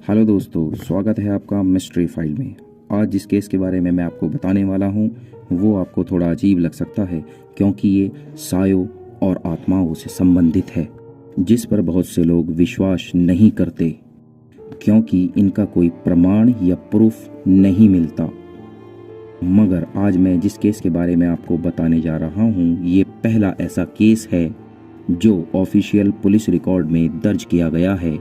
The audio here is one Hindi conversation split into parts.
हेलो दोस्तों, स्वागत है आपका मिस्ट्री फाइल में। आज जिस केस के बारे में मैं आपको बताने वाला हूँ वो आपको थोड़ा अजीब लग सकता है, क्योंकि ये सायों और आत्माओं से संबंधित है, जिस पर बहुत से लोग विश्वास नहीं करते क्योंकि इनका कोई प्रमाण या प्रूफ नहीं मिलता। मगर आज मैं जिस केस के बारे में आपको बताने जा रहा हूँ ये पहला ऐसा केस है जो ऑफिशियल पुलिस रिकॉर्ड में दर्ज किया गया है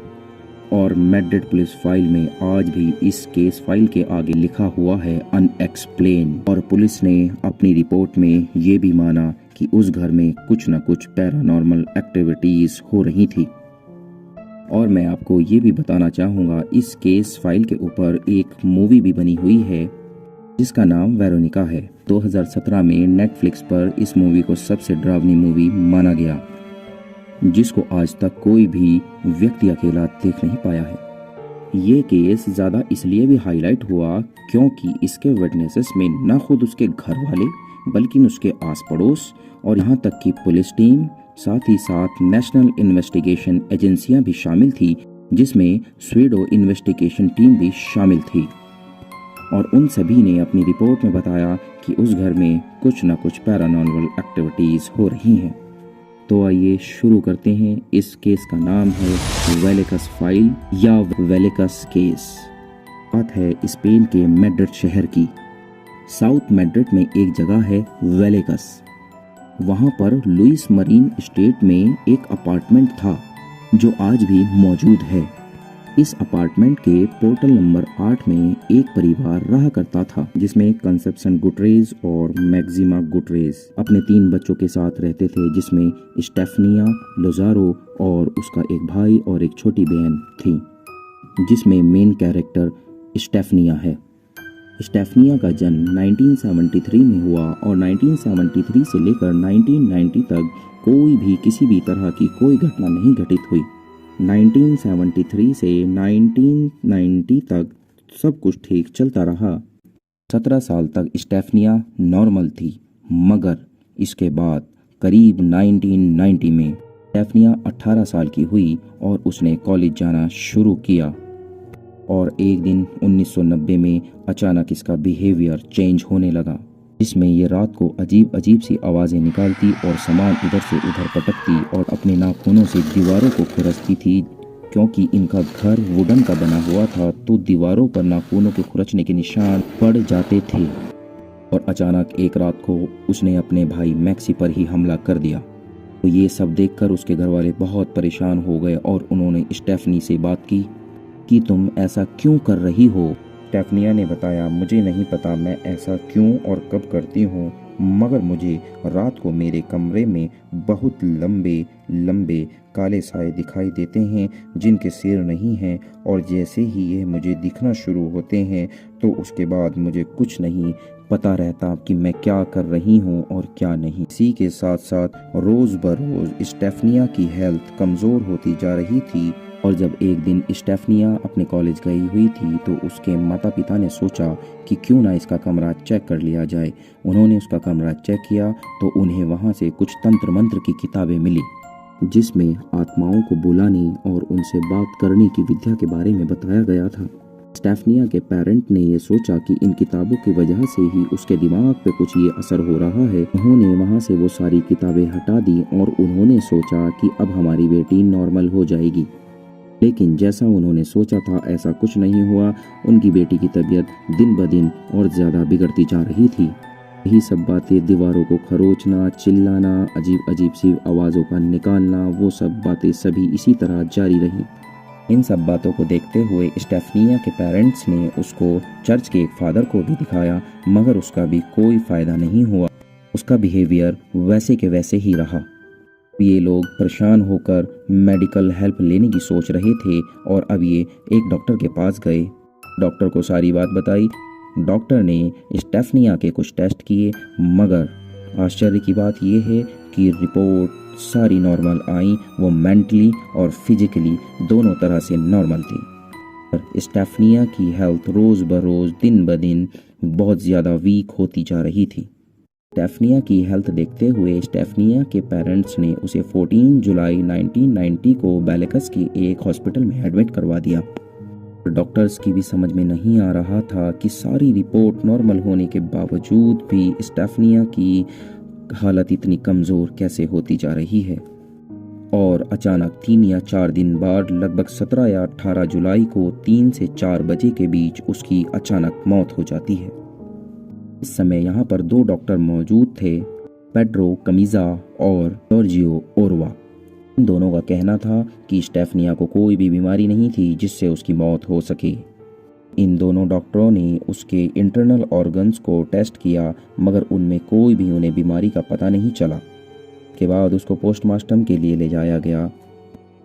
और मैड्रिड पुलिस फाइल में आज भी इस केस फाइल के आगे लिखा हुआ है अनएक्सप्लेन। और पुलिस ने अपनी रिपोर्ट में ये भी माना कि उस घर में कुछ न कुछ पैरानॉर्मल एक्टिविटीज हो रही थी। और मैं आपको ये भी बताना चाहूँगा, इस केस फाइल के ऊपर एक मूवी भी बनी हुई है जिसका नाम वेरोनिका है। 2017 में नेटफ्लिक्स पर इस मूवी को सबसे डरावनी मूवी माना गया, जिसको आज तक कोई भी व्यक्ति अकेला देख नहीं पाया है। ये केस ज़्यादा इसलिए भी हाईलाइट हुआ क्योंकि इसके विटनेसेस में न खुद उसके घर वाले बल्कि उसके आस पड़ोस और यहाँ तक कि पुलिस टीम, साथ ही साथ नेशनल इन्वेस्टिगेशन एजेंसियां भी शामिल थी, जिसमें स्वीडो इन्वेस्टिगेशन टीम भी शामिल थी। और उन सभी ने अपनी रिपोर्ट में बताया कि उस घर में कुछ न कुछ पैरानॉर्मल एक्टिविटीज़ हो रही हैं। तो आइए शुरू करते हैं। इस केस का नाम है वेलेकस फाइल या वेलेकस केस। बात है स्पेन के मैड्रिड शहर की। साउथ मैड्रिड में एक जगह है वेलेकस। वहाँ पर लुइस मरीन स्टेट में एक अपार्टमेंट था जो आज भी मौजूद है। इस अपार्टमेंट के पोर्टल नंबर 8 में एक परिवार रहा करता था, जिसमें कंसेप्शन गुटरेज और मैक्सिमा गुटरेज अपने 3 बच्चों के साथ रहते थे, जिसमें स्टेफनिया लोजारो और उसका एक भाई और एक छोटी बहन थी, जिसमें मेन कैरेक्टर स्टेफनिया है। स्टेफनिया का जन्म 1973 में हुआ और 1973 से लेकर 1990 तक कोई भी किसी भी तरह की कोई घटना नहीं घटित हुई। 1973 से 1990 तक सब कुछ ठीक चलता रहा। 17 साल तक स्टेफनिया नॉर्मल थी, मगर इसके बाद करीब 1990 में स्टेफनिया 18 साल की हुई और उसने कॉलेज जाना शुरू किया। और एक दिन 1990 में अचानक इसका बिहेवियर चेंज होने लगा, जिसमें ये रात को अजीब अजीब सी आवाज़ें निकालती और सामान इधर से उधर पटकती और अपने नाखूनों से दीवारों को खुरचती थी। क्योंकि इनका घर वुडन का बना हुआ था तो दीवारों पर नाखूनों के खुरचने के निशान पड़ जाते थे। और अचानक एक रात को उसने अपने भाई मैक्सी पर ही हमला कर दिया। तो ये सब देखकर उसके घर वाले बहुत परेशान हो गए और उन्होंने स्टेफनी से बात की कि तुम ऐसा क्यों कर रही हो। स्टेफनिया ने बताया, मुझे नहीं पता मैं ऐसा क्यों और कब करती हूँ, मगर मुझे रात को मेरे कमरे में बहुत लंबे लंबे काले साए दिखाई देते हैं जिनके सिर नहीं हैं, और जैसे ही ये मुझे दिखना शुरू होते हैं तो उसके बाद मुझे कुछ नहीं पता रहता कि मैं क्या कर रही हूँ और क्या नहीं। इसी के साथ साथ रोज़ बरोज़ स्टेफनिया की हेल्थ कमज़ोर होती जा रही थी। और जब एक दिन स्टेफनिया अपने कॉलेज गई हुई थी तो उसके माता पिता ने सोचा कि क्यों ना इसका कमरा चेक कर लिया जाए। उन्होंने उसका कमरा चेक किया तो उन्हें वहाँ से कुछ तंत्र मंत्र की किताबें मिली, जिसमें आत्माओं को बुलाने और उनसे बात करने की विद्या के बारे में बताया गया था। स्टेफनिया के पेरेंट ने ये सोचा कि इन किताबों की वजह से ही उसके दिमाग पे कुछ ये असर हो रहा है। उन्होंने वहाँ से वो सारी किताबें हटा दी और उन्होंने सोचा कि अब हमारी बेटी नॉर्मल हो जाएगी। लेकिन जैसा उन्होंने सोचा था ऐसा कुछ नहीं हुआ। उनकी बेटी की तबीयत दिन ब दिन और ज़्यादा बिगड़ती जा रही थी। यही सब बातें, दीवारों को खरोचना, चिल्लाना, अजीब अजीब सी आवाज़ों का निकालना, वो सब बातें सभी इसी तरह जारी रहीं। इन सब बातों को देखते हुए स्टेफनिया के पेरेंट्स ने उसको चर्च के एक फादर को भी दिखाया, मगर उसका भी कोई फ़ायदा नहीं हुआ। उसका बिहेवियर वैसे के वैसे ही रहा। ये लोग परेशान होकर मेडिकल हेल्प लेने की सोच रहे थे और अब ये एक डॉक्टर के पास गए। डॉक्टर को सारी बात बताई। डॉक्टर ने स्टेफनिया के कुछ टेस्ट किए, मगर आश्चर्य की बात यह है कि रिपोर्ट सारी नॉर्मल आई। वो मेंटली और फिजिकली दोनों तरह से नॉर्मल थी। पर स्टेफनिया की हेल्थ रोज़ बरोज़ दिन ब दिन बहुत ज़्यादा वीक होती जा रही थी। स्टेफनिया की हेल्थ देखते हुए स्टेफनिया के पेरेंट्स ने उसे 14 जुलाई 1990 को वेलेकस की एक हॉस्पिटल में एडमिट करवा दिया। डॉक्टर्स की भी समझ में नहीं आ रहा था कि सारी रिपोर्ट नॉर्मल होने के बावजूद भी स्टेफनिया की हालत इतनी कमज़ोर कैसे होती जा रही है। और अचानक 3 या 4 दिन बाद लगभग 17 या 18 जुलाई को 3 से 4 बजे के बीच उसकी अचानक मौत हो जाती है। इस समय यहाँ पर 2 डॉक्टर मौजूद थे, पेड्रो कमीजा और जॉर्जियो ओरवा। इन दोनों का कहना था कि स्टेफनिया को कोई भी बीमारी नहीं थी जिससे उसकी मौत हो सके। इन दोनों डॉक्टरों ने उसके इंटरनल ऑर्गन्स को टेस्ट किया, मगर उनमें कोई भी उन्हें बीमारी का पता नहीं चला। के बाद उसको पोस्टमार्टम के लिए ले जाया गया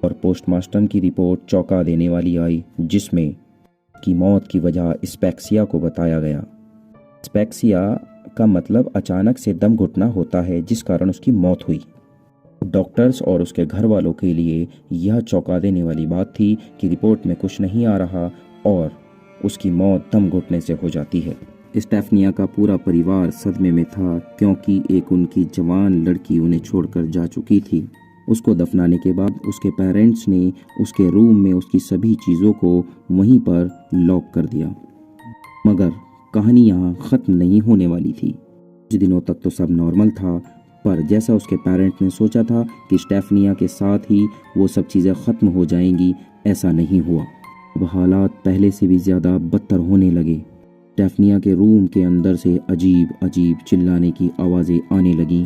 और पोस्टमार्टम की रिपोर्ट चौंका देने वाली आई, जिसमें की मौत की वजह स्पेक्सिया को बताया गया। स्पेक्सिया का मतलब अचानक से दम घुटना होता है, जिस कारण उसकी मौत हुई। डॉक्टर्स और उसके घर वालों के लिए यह चौंका देने वाली बात थी कि रिपोर्ट में कुछ नहीं आ रहा और उसकी मौत दम घुटने से हो जाती है। स्टेफनिया का पूरा परिवार सदमे में था, क्योंकि एक उनकी जवान लड़की उन्हें छोड़कर जा चुकी थी। उसको दफनाने के बाद उसके पेरेंट्स ने उसके रूम में उसकी सभी चीज़ों को वहीं पर लॉक कर दिया। मगर कहानी यहाँ ख़त्म नहीं होने वाली थी। कुछ दिनों तक तो सब नॉर्मल था, पर जैसा उसके पेरेंट्स ने सोचा था कि स्टेफनिया के साथ ही वो सब चीज़ें ख़त्म हो जाएंगी, ऐसा नहीं हुआ। अब हालात पहले से भी ज़्यादा बदतर होने लगे। स्टेफनिया के रूम के अंदर से अजीब अजीब चिल्लाने की आवाज़ें आने लगीं।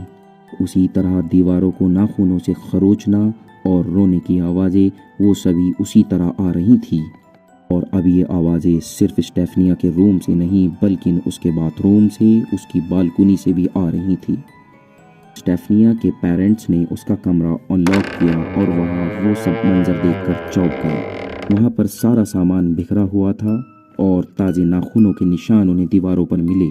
उसी तरह दीवारों को नाखूनों से खरोचना और रोने की आवाज़ें, वो सभी उसी तरह आ रही थी। और अब ये आवाज़ें सिर्फ स्टेफनिया के रूम से नहीं, बल्कि उसके बाथरूम से, उसकी बालकनी से भी आ रही थी। स्टेफनिया के पेरेंट्स ने उसका कमरा अनलॉक किया और वहाँ वो सब मंजर देखकर चौंक गए। वहाँ पर सारा सामान बिखरा हुआ था और ताज़े नाखूनों के निशान उन्हें दीवारों पर मिले।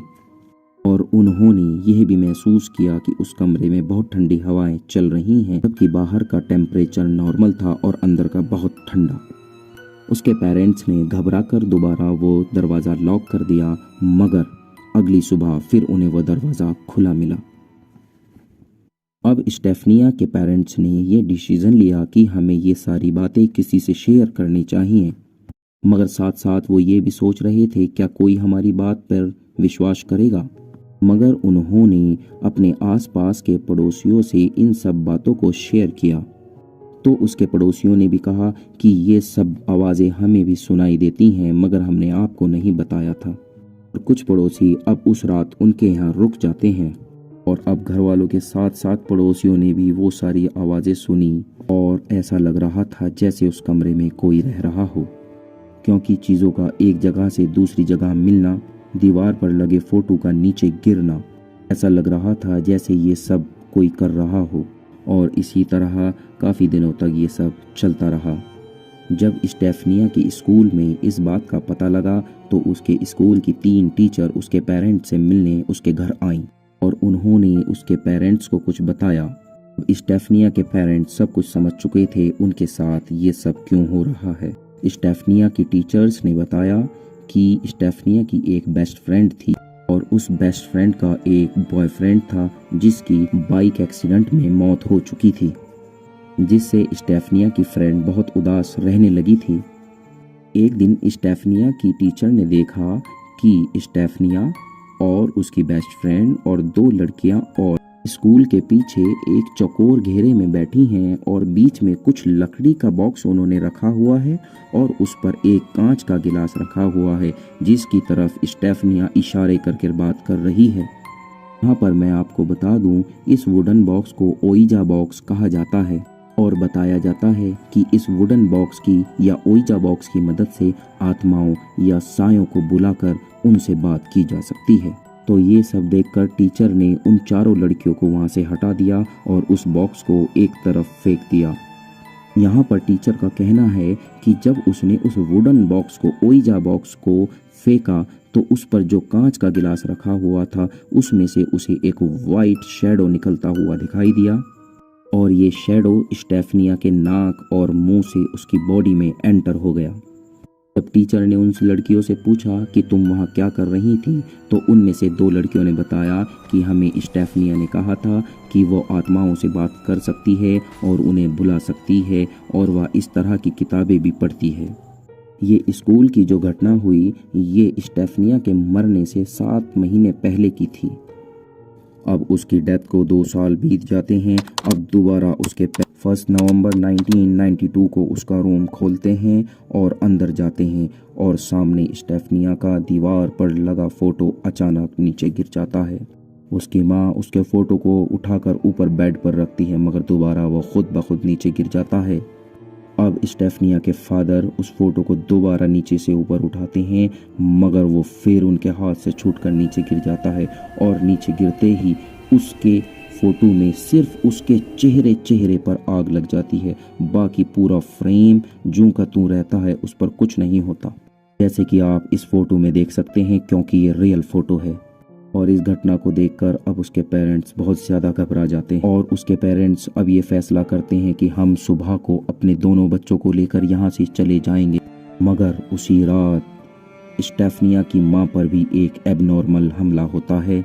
और उन्होंने यह भी महसूस किया कि उस कमरे में बहुत ठंडी हवाएं चल रही हैं, जबकि बाहर का टेम्परेचर नॉर्मल था और अंदर का बहुत ठंडा। उसके पेरेंट्स ने घबराकर दोबारा वो दरवाज़ा लॉक कर दिया, मगर अगली सुबह फिर उन्हें वो दरवाज़ा खुला मिला। अब स्टेफनिया के पेरेंट्स ने ये डिसीज़न लिया कि हमें ये सारी बातें किसी से शेयर करनी चाहिए, मगर साथ साथ वो ये भी सोच रहे थे क्या कोई हमारी बात पर विश्वास करेगा। मगर उन्होंने अपने आसपास के पड़ोसियों से इन सब बातों को शेयर किया, तो उसके पड़ोसियों ने भी कहा कि ये सब आवाज़ें हमें भी सुनाई देती हैं, मगर हमने आपको नहीं बताया था। और कुछ पड़ोसी अब उस रात उनके यहाँ रुक जाते हैं। और अब घर वालों के साथ साथ पड़ोसियों ने भी वो सारी आवाज़ें सुनी और ऐसा लग रहा था जैसे उस कमरे में कोई रह रहा हो, क्योंकि चीज़ों का एक जगह से दूसरी जगह मिलना, दीवार पर लगे फ़ोटो का नीचे गिरना, ऐसा लग रहा था जैसे ये सब कोई कर रहा हो। और इसी तरह काफ़ी दिनों तक ये सब चलता रहा। जब स्टेफनिया के स्कूल में इस बात का पता लगा, तो उसके स्कूल की 3 टीचर उसके पेरेंट्स से मिलने उसके घर आईं और उन्होंने उसके पेरेंट्स को कुछ बताया। स्टेफनिया के पेरेंट्स सब कुछ समझ चुके थे उनके साथ ये सब क्यों हो रहा है। स्टेफनिया की टीचर्स ने बताया कि स्टेफनिया की एक बेस्ट फ्रेंड थी और उस बेस्ट फ्रेंड का एक बॉयफ्रेंड था जिसकी बाइक एक्सीडेंट में मौत हो चुकी थी, जिससे स्टेफनिया की फ्रेंड बहुत उदास रहने लगी थी। एक दिन स्टेफनिया की टीचर ने देखा कि स्टेफनिया और उसकी बेस्ट फ्रेंड और 2 लड़कियां और स्कूल के पीछे एक चौकोर घेरे में बैठी हैं और बीच में कुछ लकड़ी का बॉक्स उन्होंने रखा हुआ है और उस पर एक कांच का गिलास रखा हुआ है, जिसकी तरफ स्टेफनिया इशारे करके बात कर रही है। यहाँ पर मैं आपको बता दूं, इस वुडन बॉक्स को ओइजा बॉक्स कहा जाता है और बताया जाता है कि इस वुडन बॉक्स की या ओइजा बॉक्स की मदद से आत्माओं या सायों को बुलाकर उनसे बात की जा सकती है। तो ये सब देखकर टीचर ने उन चारों लड़कियों को वहाँ से हटा दिया और उस बॉक्स को एक तरफ फेंक दिया। यहाँ पर टीचर का कहना है कि जब उसने उस वुडन बॉक्स को, ओइजा बॉक्स को फेंका, तो उस पर जो कांच का गिलास रखा हुआ था उसमें से उसे एक वाइट शैडो निकलता हुआ दिखाई दिया और ये शैडो स्टेफनिया के नाक और मुंह से उसकी बॉडी में एंटर हो गया। जब टीचर ने उन लड़कियों से पूछा कि तुम वहाँ क्या कर रही थी, तो उनमें से 2 लड़कियों ने बताया कि हमें स्टेफनिया ने कहा था कि वो आत्माओं से बात कर सकती है और उन्हें बुला सकती है और वह इस तरह की किताबें भी पढ़ती है। ये स्कूल की जो घटना हुई ये स्टेफनिया के मरने से 7 महीने पहले की थी। अब उसकी डेथ को 2 साल बीत जाते हैं। अब दोबारा उसके 1 नवंबर 1992 को उसका रूम खोलते हैं और अंदर जाते हैं और सामने स्टेफनिया का दीवार पर लगा फ़ोटो अचानक नीचे गिर जाता है। उसकी माँ उसके फ़ोटो को उठाकर ऊपर बेड पर रखती है मगर दोबारा वो खुद ब खुद नीचे गिर जाता है। अब स्टेफनिया के फादर उस फोटो को दोबारा नीचे से ऊपर उठाते हैं मगर वो फिर उनके हाथ से छूटकर नीचे गिर जाता है और नीचे गिरते ही उसके फोटो में सिर्फ उसके चेहरे पर आग लग जाती है। बाकी पूरा फ्रेम जूं का त्यों रहता है, उस पर कुछ नहीं होता, जैसे कि आप इस फोटो में देख सकते हैं, क्योंकि ये रियल फोटो है। और इस घटना को देखकर अब उसके पेरेंट्स बहुत ज़्यादा घबरा जाते हैं और उसके पेरेंट्स अब ये फैसला करते हैं कि हम सुबह को अपने दोनों बच्चों को लेकर यहाँ से चले जाएंगे। मगर उसी रात स्टेफनिया की माँ पर भी एक एबनॉर्मल हमला होता है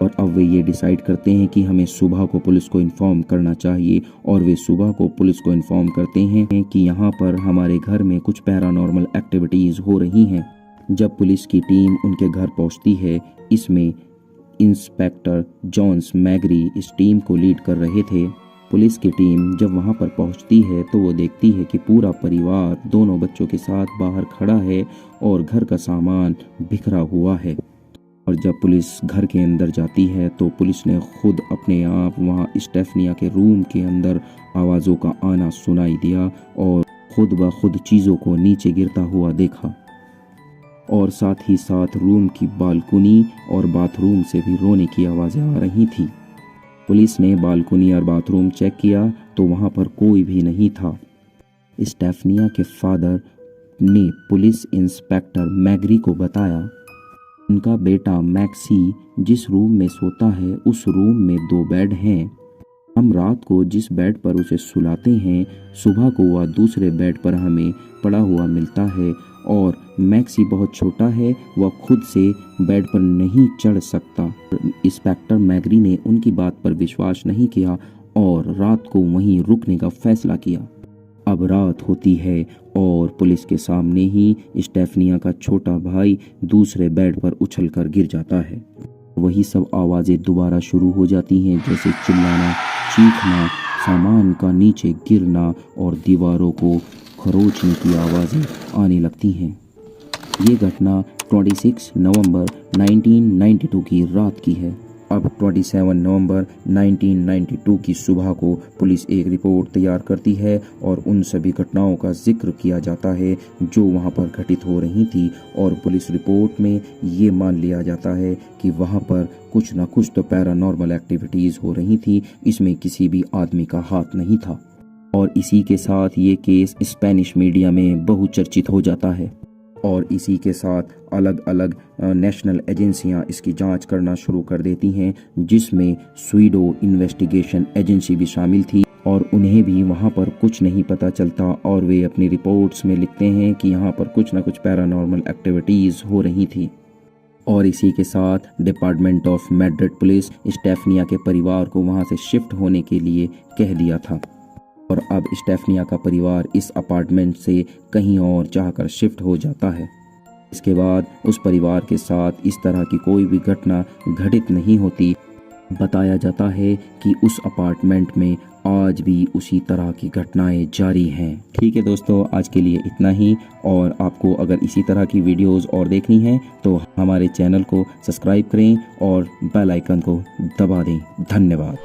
और अब वे ये डिसाइड करते हैं कि हमें सुबह को पुलिस को इन्फॉर्म करना चाहिए। और वे सुबह को पुलिस को इन्फॉर्म करते हैं कि यहाँ पर हमारे घर में कुछ पैरानॉर्मल एक्टिविटीज़ हो रही हैं। जब पुलिस की टीम उनके घर पहुँचती है, इसमें इंस्पेक्टर जॉन्स मैगरी इस टीम को लीड कर रहे थे। पुलिस की टीम जब वहां पर पहुंचती है तो वो देखती है कि पूरा परिवार दोनों बच्चों के साथ बाहर खड़ा है और घर का सामान बिखरा हुआ है। और जब पुलिस घर के अंदर जाती है तो पुलिस ने खुद अपने आप वहां स्टेफनिया के रूम के अंदर आवाज़ों का आना सुनाई दिया और खुद ब खुद चीज़ों को नीचे गिरता हुआ देखा। और साथ ही साथ रूम की बालकनी और बाथरूम से भी रोने की आवाज़ें आ रही थी। पुलिस ने बालकनी और बाथरूम चेक किया तो वहाँ पर कोई भी नहीं था। स्टेफनिया के फादर ने पुलिस इंस्पेक्टर मैगरी को बताया उनका बेटा मैक्सी जिस रूम में सोता है उस रूम में 2 बेड हैं। हम रात को जिस बेड पर उसे सुलाते हैं सुबह को वह दूसरे बेड पर हमें पड़ा हुआ मिलता है और मैक्सी बहुत छोटा है, वह खुद से बेड पर नहीं चढ़ सकता। इंस्पेक्टर मैगरी ने उनकी बात पर विश्वास नहीं किया और रात को वहीं रुकने का फैसला किया। अब रात होती है और पुलिस के सामने ही स्टेफनिया का छोटा भाई दूसरे बेड पर उछलकर गिर जाता है। वही सब आवाज़ें दोबारा शुरू हो जाती हैं, जैसे चिल्लाना, चीखना, सामान का नीचे गिरना और दीवारों को खरोचने की आवाज़ें आने लगती हैं। ये घटना 26 नवंबर 1992 की रात की है। अब 27 नवंबर 1992 की सुबह को पुलिस एक रिपोर्ट तैयार करती है और उन सभी घटनाओं का जिक्र किया जाता है जो वहां पर घटित हो रही थी। और पुलिस रिपोर्ट में ये मान लिया जाता है कि वहां पर कुछ ना कुछ तो पैरानॉर्मल एक्टिविटीज़ हो रही थी, इसमें किसी भी आदमी का हाथ नहीं था। और इसी के साथ ये केस स्पेनिश मीडिया में बहुचर्चित हो जाता है और इसी के साथ अलग अलग नेशनल एजेंसियां इसकी जांच करना शुरू कर देती हैं, जिसमें स्वीडो इन्वेस्टिगेशन एजेंसी भी शामिल थी और उन्हें भी वहां पर कुछ नहीं पता चलता और वे अपनी रिपोर्ट्स में लिखते हैं कि यहाँ पर कुछ ना कुछ पैरानॉर्मल एक्टिविटीज़ हो रही थी। और इसी के साथ डिपार्टमेंट ऑफ मैड्रिड पुलिस स्टेफनिया के परिवार को वहाँ से शिफ्ट होने के लिए कह दिया था और अब स्टेफनिया का परिवार इस अपार्टमेंट से कहीं और चाहकर शिफ्ट हो जाता है। इसके बाद उस परिवार के साथ इस तरह की कोई भी घटना घटित नहीं होती। बताया जाता है कि उस अपार्टमेंट में आज भी उसी तरह की घटनाएं जारी हैं। ठीक है दोस्तों, आज के लिए इतना ही। और आपको अगर इसी तरह की वीडियोस और देखनी है तो हमारे चैनल को सब्सक्राइब करें और बेल आइकन को दबा दें। धन्यवाद।